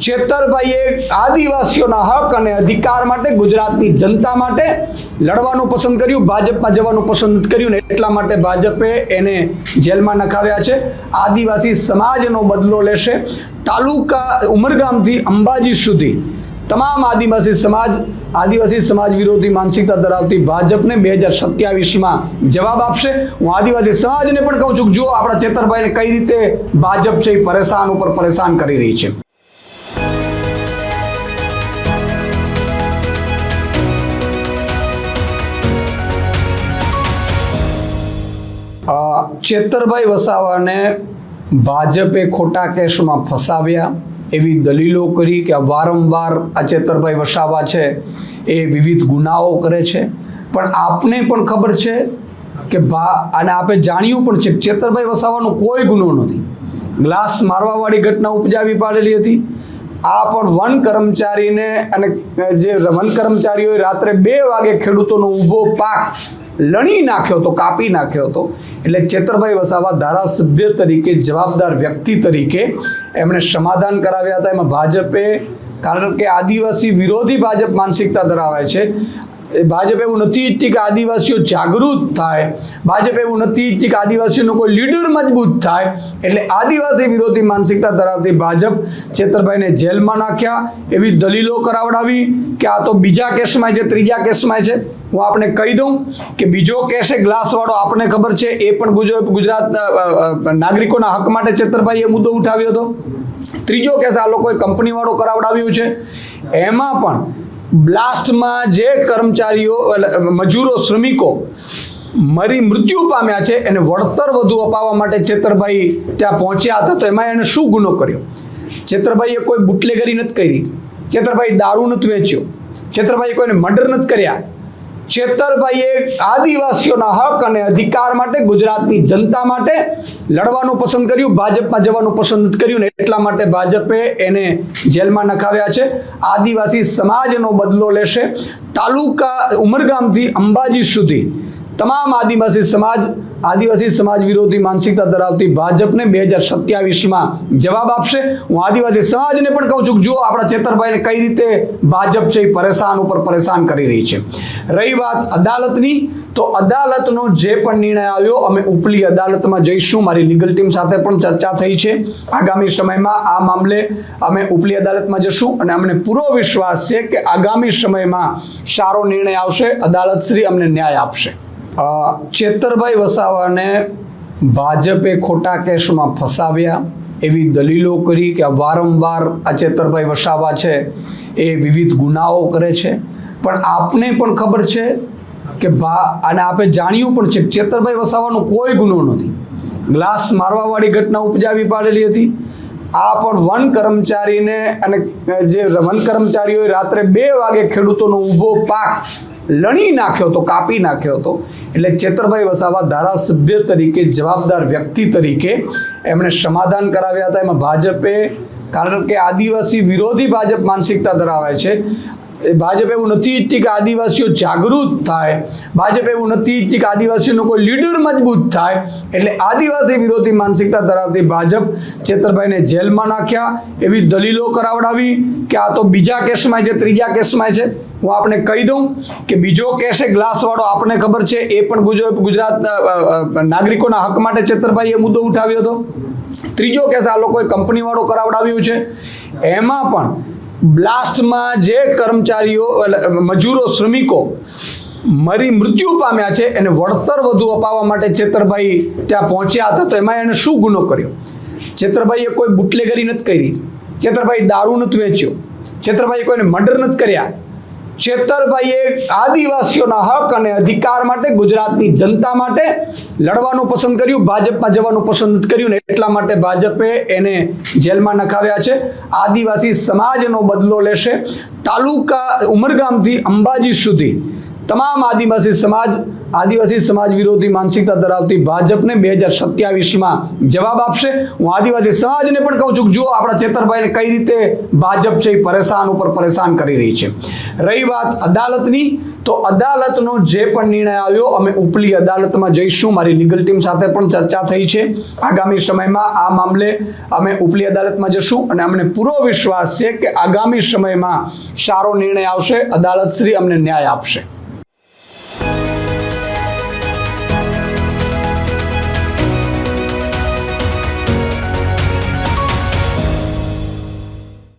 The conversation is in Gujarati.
ચેતરભાઈએ આદિવાસીઓના હક અને અધિકાર માટે ગુજરાતની જનતા માટે લડવાનું પસંદ કર્યું, ભાજપમાં જવાનું પસંદ કર્યું ને એટલા માટે ભાજપે એને જેલમાં નખાવ્યા છે. આદિવાસી સમાજનો બદલો લેશે. તાલુકા ઉમરગામથી અંબાજી સુધી તમામ આદિવાસી સમાજ વિરોધી માનસિકતા ધરાવતી ભાજપને 2027માં જવાબ આપશે. હું આદિવાસી સમાજને પણ કહું છું કે જો આપણા ચેતરભાઈને કઈ રીતે ભાજપ છે એ પરેશાન ઉપર પરેશાન કરી રહી છે. ચેતરભાઈ વસાવાને ભાજપે ખોટા કેસમાં ફસાવ્યા એવી દલીલો કરી કે વારંવાર આ ચેતરભાઈ વસાવા છે એ વિવિધ ગુનાઓ કરે છે. પણ આપને પણ ખબર છે કે અને આપે જાણ્યું પણ છે કે ચેતરભાઈ વસાવાનો કોઈ ગુનો નથી. ગ્લાસ મારવાવાળી ઘટના ઉપજાવી પાડેલી હતી. આ પણ વન કર્મચારીને અને જે વન કર્મચારીઓએ રાત્રે 2 વાગે ખેડૂતોનો ઊભો પાક લણી નાખ્યો હતો, કાપી નાખ્યો હતો. એટલે ચેતરભાઈ વસાવા ધારાસભ્ય તરીકે, જવાબદાર વ્યક્તિ તરીકે એમણે સમાધાન કરાવ્યા હતા. એમાં ભાજપે, કારણ કે આદિવાસી વિરોધી ભાજપ માનસિકતા ધરાવે છે, ભાજપ એવું નથી ઈચ્છતી કે આદિવાસીઓ જાગૃત થાય, ભાજપ એવું નથી ઈચ્છતી કે આદિવાસીઓનો કોઈ લીડર મજબૂત થાય. એટલે આદિવાસી વિરોધી માનસિકતા ધરાવતી ભાજપ ચેતરભાઈને જેલમાં નાખ્યા એવી દલીલો કરાવડાવી કે આ તો બીજા કેસમાં છે, ત્રીજા કેસમાં છે. હું આપને કહી દઉં કે બીજો કેસ એ ગ્લાસવાળો આપણને ખબર છે, એ પણ ગુજરાત નાગરિકોના હક માટે ચેતરભાઈએ મુદ્દો ઉઠાવ્યો હતો. ત્રીજો કેસ આ લોકોએ કંપનીવાળો કરાવડાવ્યું છે. એમાં પણ બ્લાસ્ટમાં જે કર્મચારીઓ, મજૂરો, શ્રમિકો મૃત્યુ પામ્યા છે એને વળતર વધુ અપાવવા માટે ચેતરભાઈ ત્યાં પહોંચ્યા હતા. તો એમાં એને શું ગુનો કર્યો? ચેતરભાઈએ કોઈ બુટલેગરી નથી કરી, ચેતરભાઈ દારૂ નથી વેચ્યો, ચેતરભાઈએ કોઈને મર્ડર નથી કર્યા. ચેતરભાઈએ આદિવાસીઓના હક અને અધિકાર માટે, ગુજરાતની જનતા માટે લડવાનું પસંદ કર્યું, ભાજપમાં જવાનું પસંદ કર્યું ને એટલા માટે ભાજપે એને જેલમાં નખાવ્યા છે. આદિવાસી સમાજનો બદલો લેશે. તાલુકા ઉમરગામથી અંબાજી સુધી તમામ આદિવાસી સમાજ વિરોધી માનસિકતા ધરાવતી ભાજપને 2027માં જવાબ આપશે. હું આદિવાસી સમાજને પણ કહું છું કે જો આપણા ચેતરભાઈને કઈ રીતે ભાજપ છે એ પરેશાન ઉપર પરેશાન કરી રહી છે. રહી વાત અદાલતની, તો અદાલતનો જે પણ નિર્ણય આવ્યો, અમે ઉપલી અદાલતમાં જઈશું. મારી લીગલ ટીમ સાથે પણ ચર્ચા થઈ છે. આગામી સમયમાં આ મામલે અમે ઉપલી અદાલતમાં જશું અને અમને પૂરો વિશ્વાસ છે કે આગામી સમયમાં સારો નિર્ણય આવશે. અદાલત શ્રી અમને ન્યાય આપશે. ચેતરભાઈ વસાવાને ભાજપે ખોટા કેસમાં ફસાવ્યા એવી દલીલો કરી કે વારંવાર આ ચેતરભાઈ વસાવા છે એ વિવિધ ગુનાઓ કરે છે. પણ આપને પણ ખબર છે કે અને આપે જાણ્યું પણ છે કે ચેતરભાઈ વસાવાનો કોઈ ગુનો નથી. ગ્લાસ મારવાવાળી ઘટના ઉપજાવી પાડેલી હતી. આ પણ વન કર્મચારીને અને જે વન કર્મચારીઓએ રાત્રે 2 વાગે ખેડૂતોનો ઊભો પાક લણી નાખ્યો હતો, કાપી નાખ્યો હતો. એટલે ચેતરભાઈ વસાવા ધારાસભ્ય તરીકે, જવાબદાર વ્યક્તિ તરીકે એમણે સમાધાન કરાવ્યા હતા. એમાં ભાજપે, કારણ કે આદિવાસી વિરોધી ભાજપ માનસિકતા ધરાવે છે, ભાજપ એવું નથી ઈચ્છતી કે આદિવાસીઓ જાગૃત થાય, ભાજપ એવું નથી ઈચ્છતી કે આદિવાસીઓનો કોઈ લીડર મજબૂત થાય. એટલે આદિવાસી વિરોધી માનસિકતા ધરાવતી ભાજપ ચેતરભાઈને જેલમાં નાખ્યા એવી દલીલો કરાવડાવી કે આ તો બીજા કેસમાં છે, ત્રીજા કેસમાં છે. હું આપને કહી દઉં કે બીજો કેસ એ ગ્લાસવાળો આપણને ખબર છે, એ પણ ગુજરાત નાગરિકોના હક માટે ચેતરભાઈએ મુદ્દો ઉઠાવ્યો હતો. ત્રીજો કેસ આ લોકોએ કંપનીવાળો કરાવડાવ્યું છે. એમાં પણ બ્લાસ્ટમાં જે કર્મચારીઓ, મજૂરો, શ્રમિકો મૃત્યુ પામ્યા છે એને વળતર વધુ અપાવવા માટે ચેતરભાઈ ત્યાં પહોંચ્યા હતા. તો એમાં એને શું ગુનો કર્યો? ચેતરભાઈએ કોઈ બુટલેગરી નથી કરી, ચેતરભાઈ દારૂ નથી વેચ્યો, ચેતરભાઈએ કોઈને મર્ડર નથી કર્યા. ચેતરભાઈએ આદિવાસીઓના હક અને અધિકાર માટે, ગુજરાતની જનતા માટે લડવાનું પસંદ કર્યું, ભાજપમાં જવાનું પસંદ કર્યું ને એટલા માટે ભાજપે એને જેલમાં નખાવ્યા છે. આદિવાસી સમાજનો બદલો લેશે. તાલુકા ઉમરગામથી અંબાજી સુધી તમામ આદિવાસી સમાજ વિરોધી માનસિકતા ધરાવતી ભાજપને 2027માં જવાબ આપશે. હું આદિવાસી સમાજને પણ કહું છું કે જુઓ આપણા ચેતરભાઈને કઈ રીતે ભાજપ છે એ પરેશાન ઉપર પરેશાન કરી રહી છે. રહી વાત અદાલતની, તો અદાલતનો જે પણ નિર્ણય આવ્યો અમે ઉપલી અદાલતમાં જઈશું. મારી લીગલ ટીમ સાથે પણ ચર્ચા થઈ છે. આગામી સમયમાં આ મામલે અમે ઉપલી અદાલતમાં જશું અને અમને પૂરો વિશ્વાસ છે કે આગામી સમયમાં સારો નિર્ણય આવશે. અદાલત શ્રી અમને ન્યાય આપશે.